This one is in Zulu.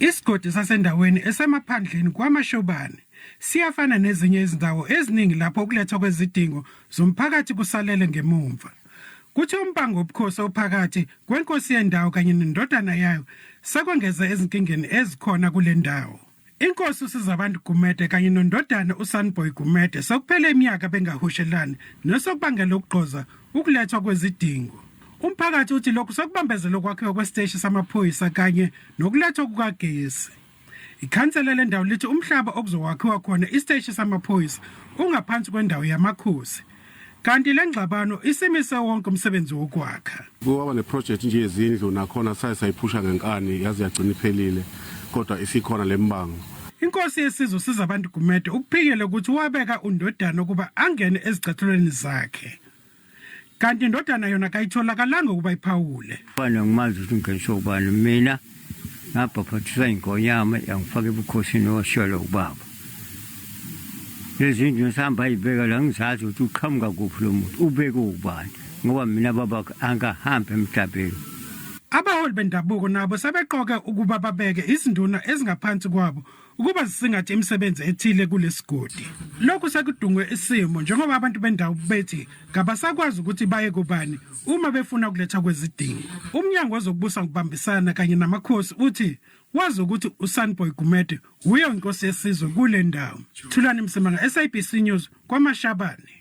Isigodi sasendaweni esemaphandleni kwaMashobane siyafana nezinye izindawo eziningi lapho ukulethwa kwezidingo zomphakathi kusalele ngemumva. Kuthi umbango wobukhosi ophakathi kwenkosi yendawo kanye nendodana yayo sekwengeza ezinkingeni ezikhona kule ndawo. Inkosi uSizabantu Gumede kanye nondodana uSunboy Gumede sokuphela iminyaka bengahushelani nesokubangela ukugqoza ukulethwa kwezidingo. Umphakathi uthi lokhu sokubambezela ukwakhiwa kwesiteshi samapolisa kanye nokulethwa kukagesi. Ikhansela lendawo lithi umhlaba okuzowakhiwa khona isiteshi samapolisa ungaphansi kwendawo yamakhosi. Kanti lengxabano isimise wonke umsebenzi wokwakha. Kuba neproject nje yezindlu nakhona sayiphusha ngenkani yazi yagcina iphelile kodwa isikhona lembango. Inkosi yesizwe uSizabantu Gumede ukuphikile ukuthi wabeka undodana ukuba angene ezicathulweni zakhe. Kanti indodana yona kayitholakalanga ukuba iphawule. Bana ngimazi ukuthi ngisho ubani mina ngabaphathisa inkonyama yangifaka ebukhosini osholo ubaba. Lezi ndlu sihamba ibeka la ngizazi ukuthi uqhamuka kuphi lo muntu ubeke ubani ngoba mina baba angahambe emhlabeni. Abaholi bendabuko nabo sebeqoke ukuba babeke izinduna ezingaphansi kwabo ukuba zisingathe imisebenzi ethile kulesigodi. Lokhu sekudungwe isimo njengoba abantu bendawo bethi ngabasakwazi ukuthi baye kubani uma befuna ukuletha kwezidingo. Umnyango wezokubusa ngokubambisana kanye namakhosi uthi wazi ukuthi uSunboy Gumede uye inkosi yesizwe kule ndawo. Thulani Msimanga, SABC News kwaMashabane.